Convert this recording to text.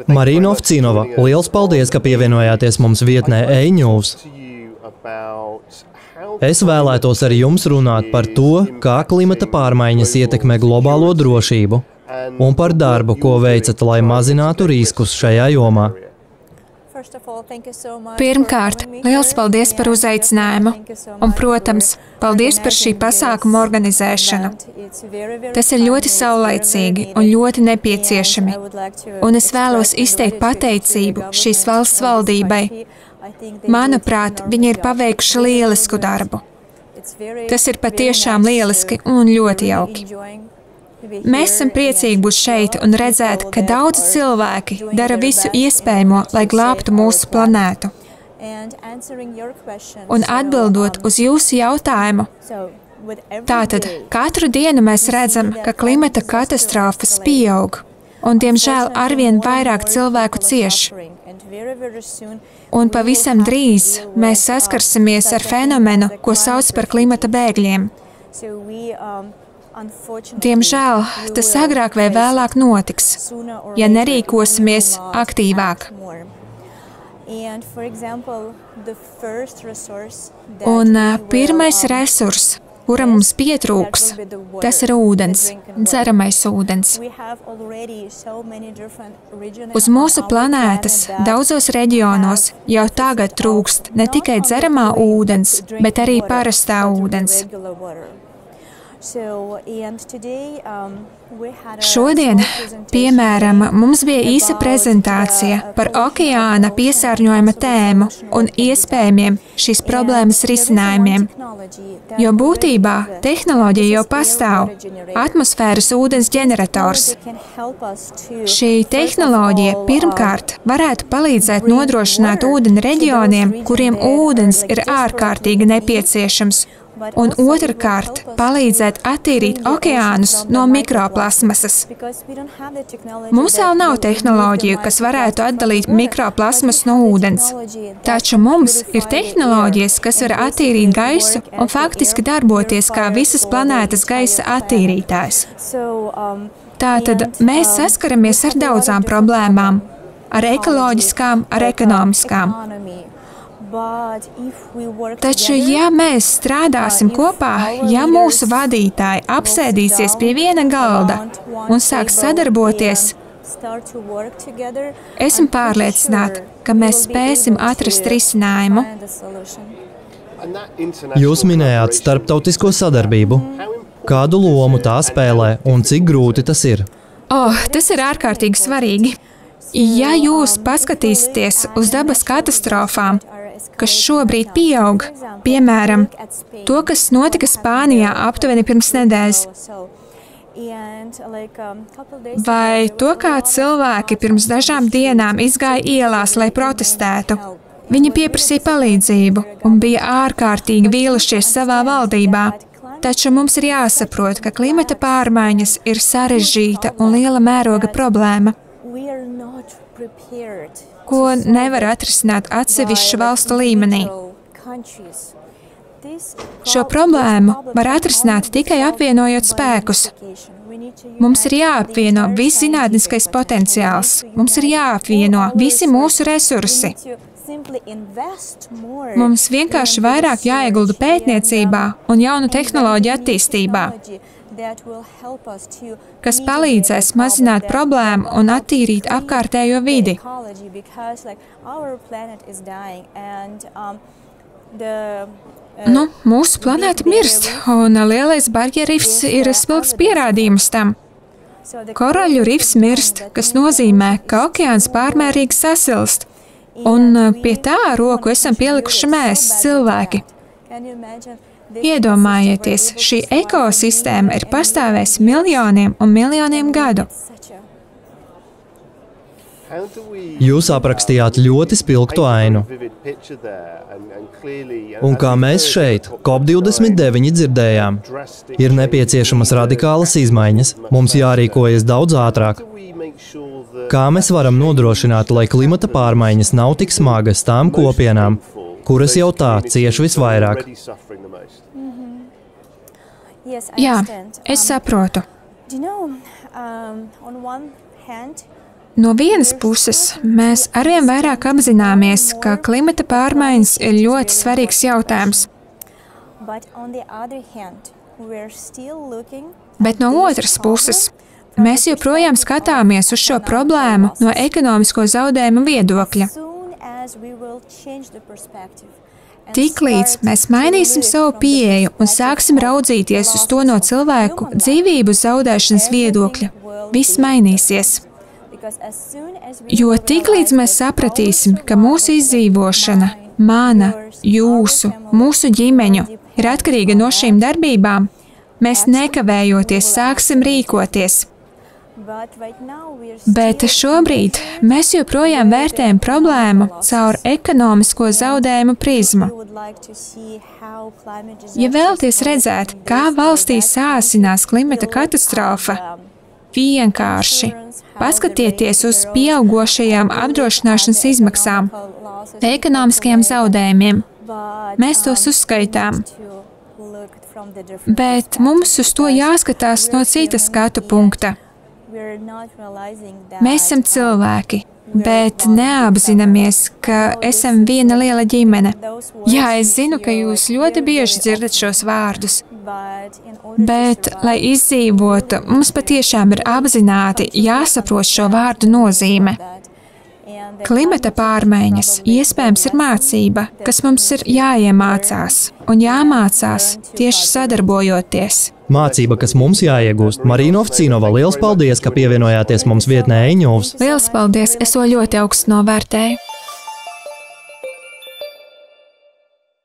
Marina Ovcinova, liels paldies, ka pievienojāties mums vietnē e-news. Es vēlētos ar jums runāt par to, kā klimata pārmaiņas ietekmē globālo drošību un par darbu, ko veicat, lai mazinātu riskus šajā jomā. Pirmkārt, liels paldies par uzaicinājumu un, protams, paldies par šī pasākuma organizēšanu. Tas ir ļoti saulaicīgi un ļoti nepieciešami, un es vēlos izteikt pateicību šīs valsts valdībai. Manuprāt, viņi ir paveikuši lielisku darbu. Tas ir patiešām lieliski un ļoti jauki. Mēs esam priecīgi būt šeit un redzēt, ka daudzi cilvēki dara visu iespējamo, lai glābtu mūsu planētu. Un atbildot uz jūsu jautājumu, tātad katru dienu mēs redzam, ka klimata katastrofas pieaug, un diemžēl arvien vairāk cilvēku cieš. Un pavisam drīz mēs saskarsimies ar fenomenu, ko sauc par klimata bēgļiem. Diemžēl tas agrāk vai vēlāk notiks, ja nerīkosimies aktīvāk. Un pirmais resurs, kura mums pietrūks, tas ir ūdens, dzeramais ūdens. Uz mūsu planētas daudzos reģionos jau tagad trūkst ne tikai dzeramā ūdens, bet arī parastā ūdens. Šodien, piemēram, mums bija īsa prezentācija par okeāna piesārņojuma tēmu un iespējamiem šīs problēmas risinājumiem. Jo būtībā tehnoloģija jau pastāv – atmosfēras ūdens ģenerators. Šī tehnoloģija pirmkārt varētu palīdzēt nodrošināt ūdeni reģioniem, kuriem ūdens ir ārkārtīgi nepieciešams, un otrkārt palīdzēt attīrīt okeānus no mikroplasmasas. Mums vēl nav tehnoloģiju, kas varētu atdalīt mikroplasmasu no ūdens, taču mums ir tehnoloģijas, kas var attīrīt gaisu un faktiski darboties kā visas planētas gaisa attīrītājs. Tātad mēs saskaramies ar daudzām problēmām, ar ekoloģiskām, ar ekonomiskām. Taču, ja mēs strādāsim kopā, ja mūsu vadītāji apsēdīsies pie viena galda un sāks sadarboties, esmu pārliecināta, ka mēs spēsim atrast risinājumu. Jūs minējāt starptautisko sadarbību. Kādu lomu tā spēlē un cik grūti tas ir? Tas ir ārkārtīgi svarīgi. Ja jūs paskatīsieties uz dabas katastrofām, kas šobrīd pieaug, piemēram, to, kas notika Spānijā aptuveni pirms nedēļas, vai to, kā cilvēki pirms dažām dienām izgāja ielās, lai protestētu. Viņi pieprasīja palīdzību un bija ārkārtīgi vīlušies savā valdībā. Taču mums ir jāsaprot, ka klimata pārmaiņas ir sarežģīta un liela mēroga problēma, ko nevar atrisināt atsevišķu valstu līmenī. Šo problēmu var atrisināt tikai apvienojot spēkus. Mums ir jāapvieno viss zinātniskais potenciāls, mums ir jāapvieno visi mūsu resursi. Mums vienkārši vairāk jāiegulda pētniecībā un jaunu tehnoloģiju attīstībā, kas palīdzēs mazināt problēmu un attīrīt apkārtējo vidi. Mūsu planēta mirst, un lielais barjeru rifs ir spilgts pierādījums tam. Koraļu rifs mirst, kas nozīmē, ka okeāns pārmērīgi sasilst, un pie tā roku esam pielikuši mēs, cilvēki. Iedomājieties, šī ekosistēma ir pastāvējusi miljoniem un miljoniem gadu. Jūs aprakstījāt ļoti spilgtu ainu. Un kā mēs šeit, COP29 dzirdējām, ir nepieciešamas radikālas izmaiņas, mums jārīkojas daudz ātrāk. Kā mēs varam nodrošināt, lai klimata pārmaiņas nav tik smagas tām kopienām, kuras jau tā cieš visvairāk? Jā, es saprotu. No vienas puses, mēs arvien vairāk apzināmies, ka klimata pārmaiņas ir ļoti svarīgs jautājums. Bet no otras puses, mēs joprojām skatāmies uz šo problēmu no ekonomisko zaudējumu viedokļa. Tiklīdz mēs mainīsim savu pieeju un sāksim raudzīties uz to no cilvēku dzīvību zaudēšanas viedokļa, viss mainīsies. Jo tiklīdz mēs sapratīsim, ka mūsu izdzīvošana, mana, jūsu, mūsu ģimeņu ir atkarīga no šīm darbībām, mēs nekavējoties sāksim rīkoties. Bet šobrīd mēs joprojām vērtējam problēmu caur ekonomisko zaudējumu prizmu. Ja vēlaties redzēt, kā valstī sāsinās klimata katastrofa, vienkārši paskatieties uz pieaugošajām apdrošināšanas izmaksām, ekonomiskajiem zaudējumiem. Mēs tos uzskaitām. Bet mums uz to jāskatās no citas skatu punkta. Mēs esam cilvēki, bet neapzināmies, ka esam viena liela ģimene. Jā, es zinu, ka jūs ļoti bieži dzirdat šos vārdus, bet, lai izdzīvotu, mums patiešām ir apzināti jāsaprot šo vārdu nozīme. Klimata pārmaiņas iespējams ir mācība, kas mums ir jāiemācās un jāmācās tieši sadarbojoties. Mācība, kas mums jāiegūst. Marīna Ovcīnova, liels paldies, ka pievienojāties mums vietnē eņuvs. Liels paldies, es to ļoti augstu novērtēju.